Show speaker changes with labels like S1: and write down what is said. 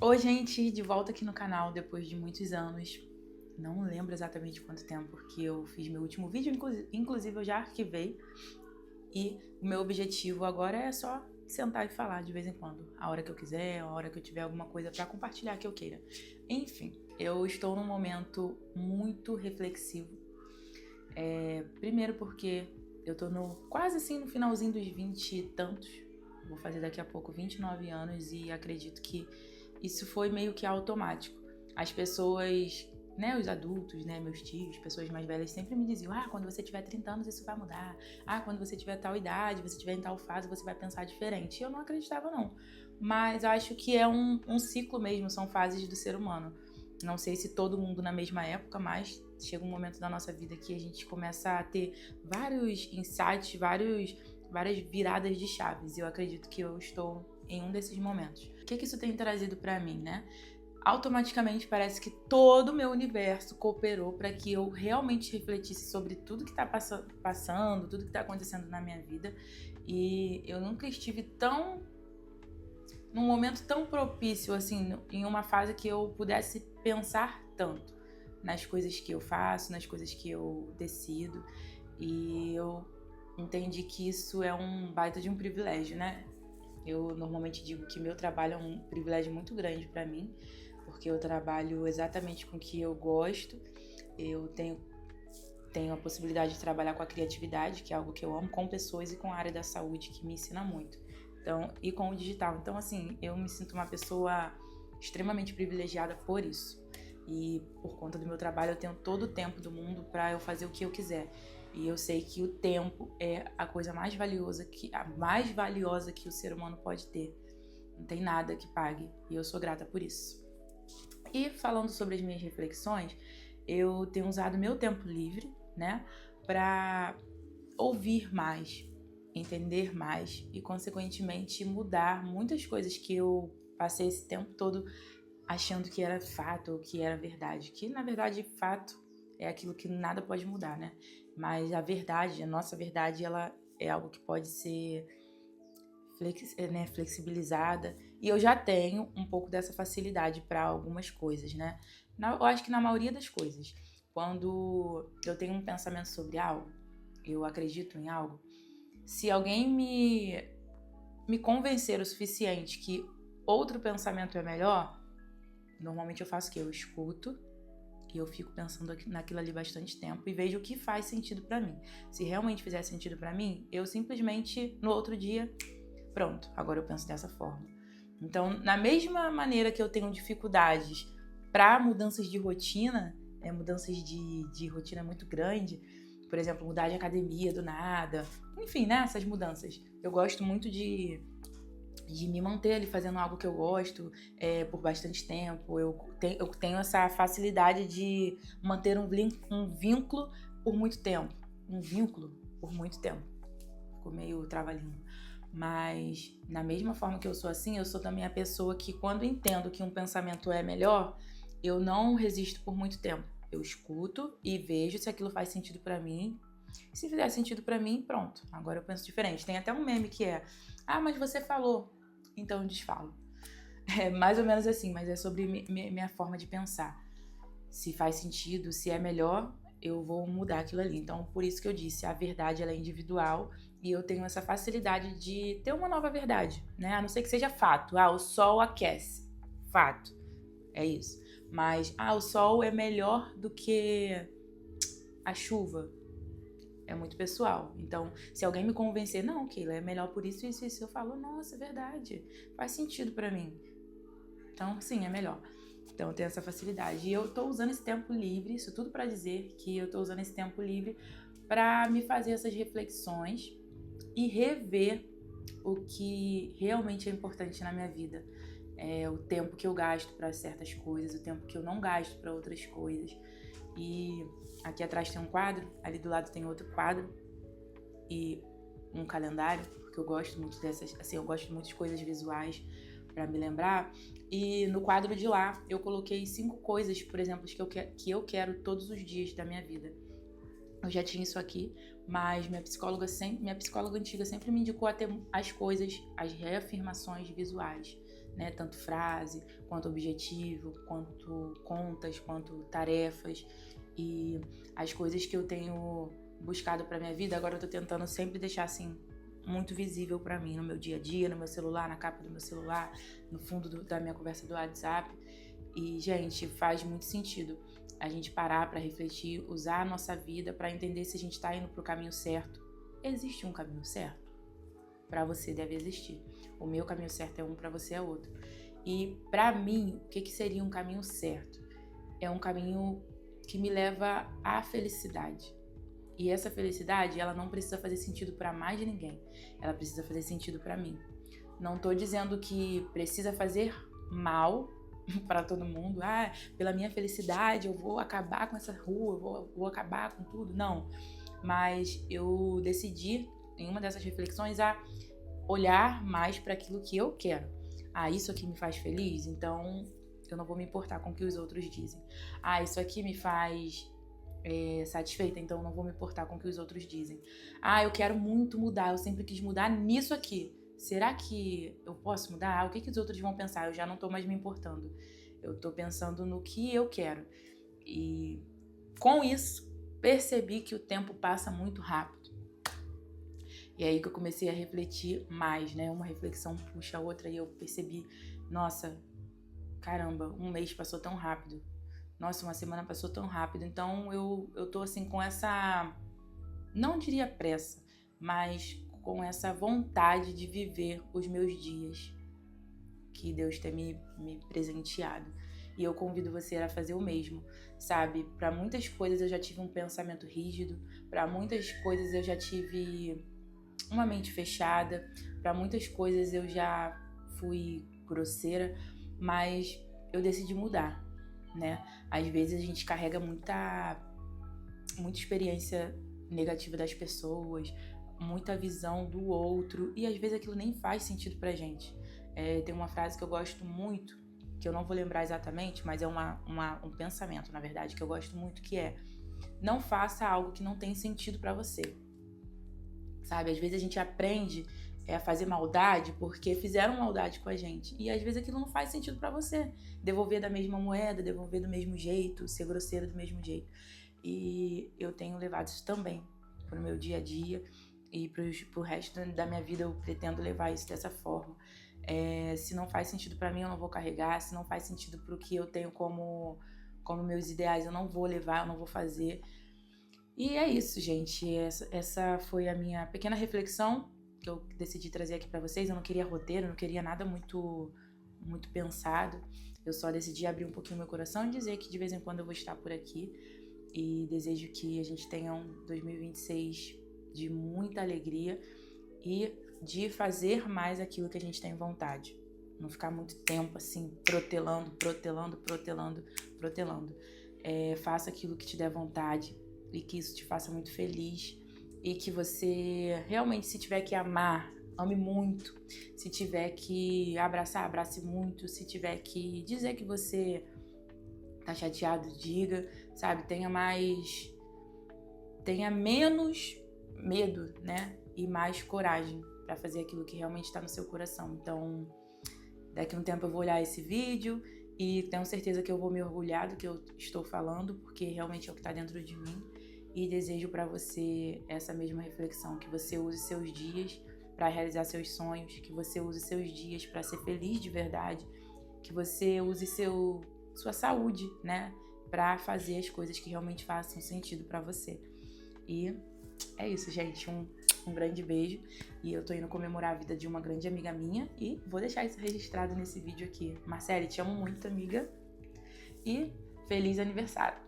S1: Oi, gente, de volta aqui no canal depois de muitos anos. Não lembro exatamente quanto tempo porque eu fiz meu último vídeo, inclusive eu já arquivei. E o meu objetivo agora é só sentar e falar de vez em quando, a hora que eu quiser, a hora que eu tiver alguma coisa pra compartilhar que eu queira. Enfim, eu estou num momento muito reflexivo. Primeiro porque eu tô quase assim no finalzinho dos 20 e tantos. Vou fazer daqui a pouco 29 anos e acredito que isso foi meio que automático. As pessoas, né, os adultos, né, meus tios, pessoas mais velhas sempre me diziam: quando você tiver 30 anos isso vai mudar. Quando você tiver tal idade, você tiver em tal fase, você vai pensar diferente. E eu não acreditava, não. Mas acho que é um ciclo mesmo, são fases do ser humano. Não sei se todo mundo na mesma época, mas chega um momento da nossa vida que a gente começa a ter vários insights, várias viradas de chaves. E eu acredito que eu estou em um desses momentos. O que isso tem trazido pra mim, né? Automaticamente parece que todo o meu universo cooperou para que eu realmente refletisse sobre tudo que tá passando, tudo que tá acontecendo na minha vida. E eu nunca estive num momento tão propício, assim, em uma fase que eu pudesse pensar tanto nas coisas que eu faço, nas coisas que eu decido. E eu entendi que isso é um baita de um privilégio, né? Eu normalmente digo que meu trabalho é um privilégio muito grande para mim, porque eu trabalho exatamente com o que eu gosto. Eu tenho a possibilidade de trabalhar com a criatividade, que é algo que eu amo, com pessoas, e com a área da saúde, que me ensina muito. Então, e com o digital. Então, assim, eu me sinto uma pessoa extremamente privilegiada por isso. E por conta do meu trabalho, eu tenho todo o tempo do mundo para eu fazer o que eu quiser. E eu sei que o tempo é a coisa mais valiosa que o ser humano pode ter. Não tem nada que pague. E eu sou grata por isso. E falando sobre as minhas reflexões, eu tenho usado meu tempo livre, né, para ouvir mais, entender mais e, consequentemente, mudar muitas coisas que eu passei esse tempo todo achando que era fato ou que era verdade. Que, na verdade, fato é aquilo que nada pode mudar, né? Mas a verdade, a nossa verdade, ela é algo que pode ser flexibilizada. E eu já tenho um pouco dessa facilidade para algumas coisas, né? Eu acho que na maioria das coisas, quando eu tenho um pensamento sobre algo, eu acredito em algo, se alguém me convencer o suficiente que outro pensamento é melhor, normalmente eu faço o quê? Eu escuto e eu fico pensando naquilo ali bastante tempo e vejo o que faz sentido pra mim. Se realmente fizer sentido pra mim, eu simplesmente, no outro dia, pronto, agora eu penso dessa forma. Então, na mesma maneira que eu tenho dificuldades para mudanças de rotina, mudanças de rotina muito grande, por exemplo, mudar de academia do nada, enfim, né, essas mudanças. Eu gosto muito de me manter ali fazendo algo que eu gosto por bastante tempo. Eu tenho essa facilidade de manter um vínculo por muito tempo. Um vínculo por muito tempo. Ficou meio trava-língua. Mas, na mesma forma que eu sou assim, eu sou também a pessoa que, quando entendo que um pensamento é melhor, eu não resisto por muito tempo. Eu escuto e vejo se aquilo faz sentido pra mim. Se fizer sentido pra mim, pronto. Agora eu penso diferente. Tem até um meme que é: mas você falou, então eu desfalo. É mais ou menos assim, mas é sobre minha forma de pensar. Se faz sentido, se é melhor, eu vou mudar aquilo ali. Então, por isso que eu disse, a verdade ela é individual e eu tenho essa facilidade de ter uma nova verdade, né? A não ser que seja fato. O sol aquece. Fato. É isso. Mas, o sol é melhor do que a chuva. É muito pessoal. Então, se alguém me convencer, não, Keila, é melhor por isso, isso, isso, eu falo, nossa, é verdade. Faz sentido pra mim. Então, sim, é melhor. Então, eu tenho essa facilidade. E eu tô usando esse tempo livre, isso tudo pra dizer que eu tô usando esse tempo livre pra me fazer essas reflexões e rever o que realmente é importante na minha vida. O tempo que eu gasto pra certas coisas, o tempo que eu não gasto pra outras coisas. E aqui atrás tem um quadro, ali do lado tem outro quadro e um calendário, porque eu gosto muito dessas, assim, eu gosto muito de coisas visuais pra me lembrar. E no quadro de lá eu coloquei 5 coisas, por exemplo, que eu quero todos os dias da minha vida. Eu já tinha isso aqui, mas minha psicóloga antiga sempre me indicou a ter as coisas, as reafirmações visuais, né? Tanto frase, quanto objetivo, quanto contas, quanto tarefas. E as coisas que eu tenho buscado pra minha vida, agora eu tô tentando sempre deixar assim muito visível pra mim no meu dia a dia, no meu celular, na capa do meu celular, no fundo da minha conversa do WhatsApp. E, gente, faz muito sentido a gente parar pra refletir, usar a nossa vida pra entender se a gente tá indo pro caminho certo. Existe um caminho certo? Pra você deve existir. O meu caminho certo é um, pra você é outro. E pra mim, o que seria um caminho certo? É um caminho que me leva à felicidade. E essa felicidade, ela não precisa fazer sentido pra mais de ninguém. Ela precisa fazer sentido pra mim. Não tô dizendo que precisa fazer mal pra todo mundo. Pela minha felicidade eu vou acabar com essa rua, eu vou acabar com tudo. Não. Mas eu decidi, em uma dessas reflexões, a olhar mais para aquilo que eu quero. Isso aqui me faz feliz, então eu não vou me importar com o que os outros dizem. Isso aqui me faz satisfeita, então eu não vou me importar com o que os outros dizem. Eu quero muito mudar, eu sempre quis mudar nisso aqui. Será que eu posso mudar? O que os outros vão pensar? Eu já não tô mais me importando. Eu tô pensando no que eu quero. E com isso, percebi que o tempo passa muito rápido. E aí que eu comecei a refletir mais, né? Uma reflexão puxa a outra e eu percebi, nossa, caramba, um mês passou tão rápido. Nossa, uma semana passou tão rápido. Então eu tô assim com essa, não diria pressa, mas com essa vontade de viver os meus dias que Deus tem me presenteado. E eu convido você a fazer o mesmo, sabe? Para muitas coisas eu já tive um pensamento rígido, para muitas coisas eu já tive uma mente fechada, para muitas coisas eu já fui grosseira, mas eu decidi mudar, né? Às vezes a gente carrega muita experiência negativa das pessoas, muita visão do outro, e às vezes aquilo nem faz sentido pra gente. Tem uma frase que eu gosto muito, que eu não vou lembrar exatamente, mas é um pensamento, na verdade, que eu gosto muito, que é: não faça algo que não tem sentido pra você. Sabe, às vezes a gente aprende a fazer maldade porque fizeram maldade com a gente. E às vezes aquilo não faz sentido pra você. Devolver da mesma moeda, devolver do mesmo jeito, ser grosseiro do mesmo jeito. E eu tenho levado isso também pro meu dia a dia. E pro resto da minha vida eu pretendo levar isso dessa forma. Se não faz sentido pra mim, eu não vou carregar. Se não faz sentido pro que eu tenho como meus ideais, eu não vou levar, eu não vou fazer. E é isso, gente. Essa foi a minha pequena reflexão que eu decidi trazer aqui pra vocês. Eu não queria roteiro, não queria nada muito pensado. Eu só decidi abrir um pouquinho meu coração e dizer que de vez em quando eu vou estar por aqui. E desejo que a gente tenha um 2026 de muita alegria e de fazer mais aquilo que a gente tem vontade. Não ficar muito tempo assim, protelando. Faça aquilo que te der vontade e que isso te faça muito feliz. E que você realmente, se tiver que amar, ame muito. Se tiver que abraçar, abrace muito. Se tiver que dizer que você tá chateado, diga, sabe? Tenha menos medo, né? E mais coragem pra fazer aquilo que realmente tá no seu coração. Então, daqui a um tempo eu vou olhar esse vídeo e tenho certeza que eu vou me orgulhar do que eu estou falando, porque realmente é o que tá dentro de mim. E desejo pra você essa mesma reflexão, que você use seus dias pra realizar seus sonhos, que você use seus dias pra ser feliz de verdade, que você use sua saúde, né, pra fazer as coisas que realmente façam sentido pra você. E é isso, gente. Um grande beijo. E eu tô indo comemorar a vida de uma grande amiga minha e vou deixar isso registrado nesse vídeo aqui. Marcele, te amo muito, amiga. E feliz aniversário.